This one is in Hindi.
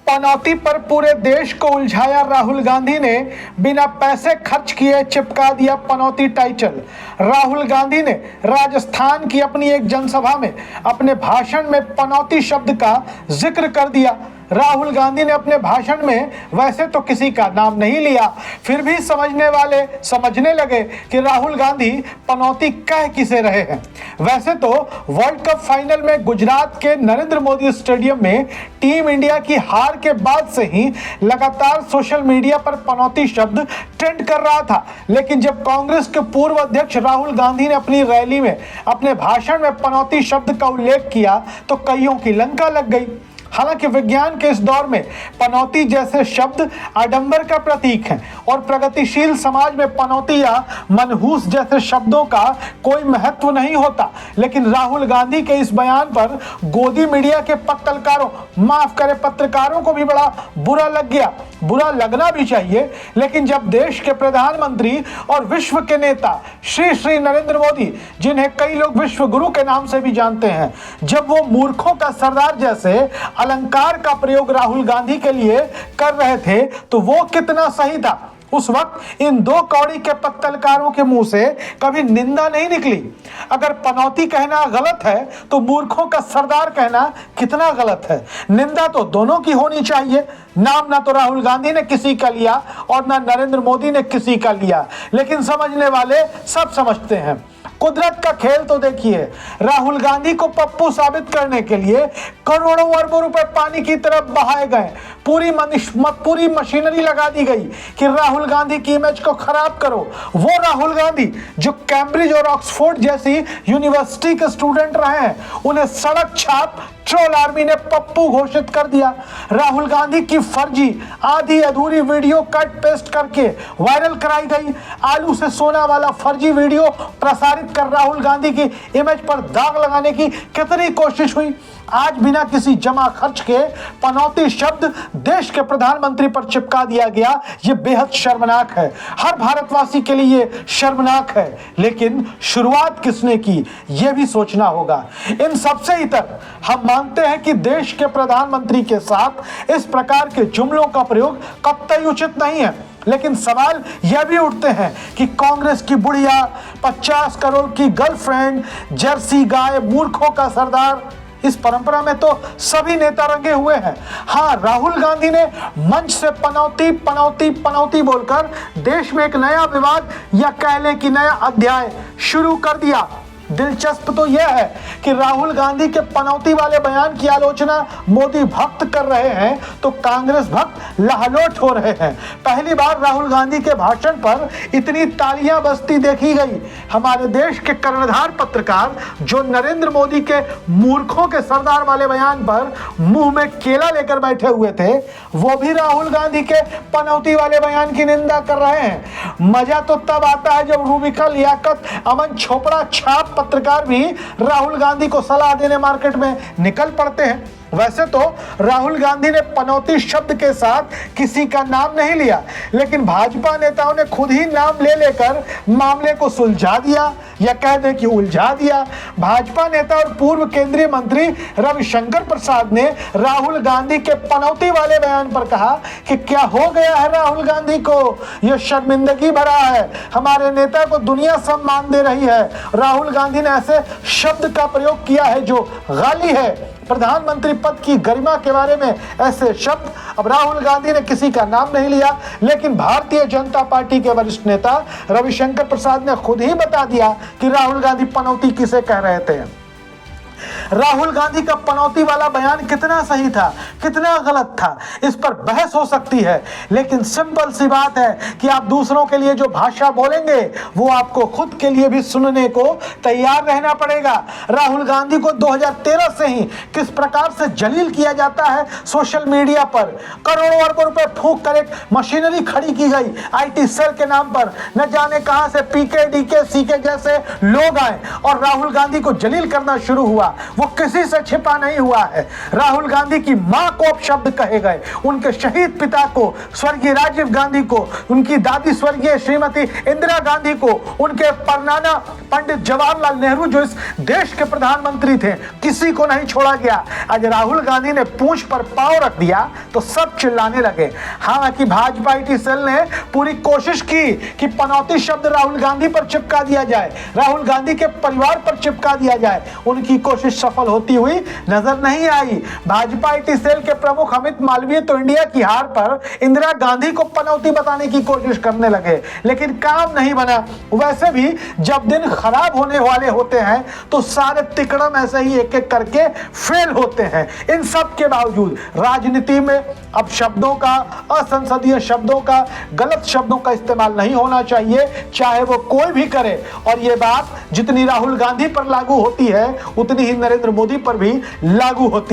पनौती पर पूरे देश को उलझाया राहुल गांधी ने बिना पैसे खर्च किए चिपका दिया पनौती टाइटल। राहुल गांधी ने राजस्थान की अपनी एक जनसभा में अपने भाषण में पनौती शब्द का जिक्र कर दिया। राहुल गांधी ने अपने भाषण में वैसे तो किसी का नाम नहीं लिया, फिर भी समझने वाले समझने लगे कि राहुल गांधी पनौती कह किसे रहे हैं। वैसे तो वर्ल्ड कप फाइनल में गुजरात के नरेंद्र मोदी स्टेडियम में टीम इंडिया की हार के बाद से ही लगातार सोशल मीडिया पर पनौती शब्द ट्रेंड कर रहा था, लेकिन जब कांग्रेस के पूर्व अध्यक्ष राहुल गांधी ने अपनी रैली में अपने भाषण में पनौती शब्द का उल्लेख किया तो कईयों की लंका लग गई। हालांकि विज्ञान के इस दौर में पनौती जैसे शब्द आडंबर का प्रतीक हैं और प्रगतिशील समाज में पनौती या मनहूस जैसे शब्दों का कोई महत्व नहीं होता, लेकिन राहुल गांधी के इस बयान पर गोदी मीडिया के पत्रकारों को भी बड़ा बुरा लग गया। बुरा लगना भी चाहिए, लेकिन जब देश के प्रधानमंत्री और विश्व के नेता श्री नरेंद्र मोदी, जिन्हें कई लोग विश्व गुरु के नाम से भी जानते हैं, जब वो मूर्खों का सरदार जैसे अलंकार का प्रयोग राहुल गांधी के लिए कर रहे थे तो वो कितना सही था। उस वक्त इन दो कौड़ी के पत्रकारों के मुंह से कभी निंदा नहीं निकली। अगर पनौती कहना गलत है तो मूर्खों का सरदार कहना कितना गलत है। निंदा तो दोनों की होनी चाहिए। नाम ना तो राहुल गांधी ने किसी का लिया और ना नरेंद्र मोदी ने किसी का लिया, लेकिन समझने वाले सब समझते हैं। कुदरत का खेल तो देखिए, राहुल गांधी को पप्पू साबित करने के लिए करोड़ों अरबों रुपए पानी की तरफ बहाए गए। पूरी मशीनरी लगा दी गई कि राहुल गांधी की इमेज को खराब करो। वो राहुल गांधी जो कैम्ब्रिज और ऑक्सफोर्ड जैसी यूनिवर्सिटी के स्टूडेंट रहे हैं, उन्हें सड़क छाप ट्रोल आर्मी ने पप्पू घोषित कर दिया। राहुल गांधी की फर्जी आधी अधूरी वीडियो कट पेस्ट करके वायरल कराई गई। आलू से सोना वाला फर्जी वीडियो प्रसारित कर राहुल गांधी की इमेज पर दाग लगाने की कितनी कोशिश हुई। आज बिना किसी जमा खर्च के पनौती शब्द देश के प्रधानमंत्री पर चिपका दिया गया। ये बेहद शर्मनाक है, हर भारतवासी के लिए शर्मनाक है। लेकिन शुरुआत किसने की, यह भी सोचना होगा। इन सबसे इतर हम मानते हैं कि देश के प्रधानमंत्री के साथ इस प्रकार के जुमलों का प्रयोग कतई उचित नहीं है, लेकिन सवाल यह भी उठते हैं कि कांग्रेस की बुढ़िया, 50 करोड़ की गर्लफ्रेंड, जर्सी गाय, मूर्खों का सरदार, इस परंपरा में तो सभी नेता रंगे हुए हैं। हाँ, राहुल गांधी ने मंच से पनौती बोलकर देश में एक नया विवाद या कह लें कि नया अध्याय शुरू कर दिया। दिलचस्प तो यह है कि राहुल गांधी के पनौती वाले बयान की आलोचना मोदी भक्त कर रहे हैं तो कांग्रेस भक्त लाहलोट हो रहे हैं। पहली बार राहुल गांधी के भाषण पर इतनी तालियां बजती देखी गई। हमारे देश के कर्णधार पत्रकार जो नरेंद्र मोदी के मूर्खों के सरदार वाले बयान पर मुंह में केला लेकर बैठे हुए थे, वो भी राहुल गांधी के पनौती वाले बयान की निंदा कर रहे हैं। मजा तो तब आता है जब रूबिका लियाकत, अमन चोपड़ा छाप पत्रकार भी राहुल गांधी को सलाह देने मार्केट में निकल पड़ते हैं। वैसे तो राहुल गांधी ने पनौती शब्द के साथ किसी का नाम नहीं लिया, लेकिन भाजपा नेताओं ने खुद ही नाम ले लेकर मामले को सुलझा दिया या कह दें कि उलझा दिया। भाजपा नेता और पूर्व केंद्रीय मंत्री रविशंकर प्रसाद ने राहुल गांधी के पनौती वाले बयान पर कहा कि क्या हो गया है राहुल गांधी को, यह शर्मिंदगी भरा है। हमारे नेता को दुनिया सम्मान दे रही है। राहुल गांधी ने ऐसे शब्द का प्रयोग किया है जो गाली है। प्रधानमंत्री पद की गरिमा के बारे में ऐसे शब्द, अब राहुल गांधी ने किसी का नाम नहीं लिया, लेकिन भारतीय जनता पार्टी के वरिष्ठ नेता रविशंकर प्रसाद ने खुद ही बता दिया कि राहुल गांधी पनौती किसे कह रहे थे। राहुल गांधी का पनौती वाला बयान कितना सही था, कितना गलत था, इस पर बहस हो सकती है, लेकिन सिंपल सी बात है कि आप दूसरों के लिए जो भाषा बोलेंगे वो आपको खुद के लिए भी सुनने को तैयार रहना पड़ेगा। राहुल गांधी को 2013 से ही किस प्रकार से जलील किया जाता है सोशल मीडिया पर। करोड़ों अरबों रुपए फूंक कर एक मशीनरी खड़ी की गई IT सेल के नाम पर। न जाने कहां से PK, DK, CK जैसे लोग आए और राहुल गांधी को जलील करना शुरू हुआ। वो किसी से छिपा नहीं हुआ है। राहुल गांधी की मां को अपशब्द कहे गए, उनके शहीद पिता को, स्वर्गीय राजीव गांधी को, उनकी दादी स्वर्गीय श्रीमती इंदिरा गांधी को, उनके परनाना पंडित जवाहरलाल नेहरू जो इस देश के प्रधानमंत्री थे, किसी को नहीं छोड़ा गया। आज राहुल गांधी ने पूंछ पर पांव रख दिया तो सब चिल्लाने लगे। हालांकि भाजपा IT सेल ने पूरी कोशिश की कि पनौती शब्द राहुल गांधी पर चिपका दिया जाए, राहुल गांधी के परिवार पर चिपका दिया जाए। उनकी कोशिश सफल होती हुई नजर नहीं आई। भाजपा IT सेल के प्रमुख अमित मालवीय तो इंडिया की हार पर इंदिरा गांधी को पनौती बताने की कोशिश करने लगे, लेकिन काम नहीं बना। वैसे भी जब दिन खराब होने वाले होते हैं तो सारे तिकड़म ऐसे ही एक एक करके फेल होते हैं। इन सब के बावजूद राजनीति में अब शब्दों का, असंसदीय शब्दों का, गलत शब्दों का इस्तेमाल नहीं होना चाहिए, चाहे वो कोई भी करे। और ये बात जितनी राहुल गांधी पर लागू होती है उतनी ही नरेंद्र मोदी पर भी लागू होती है।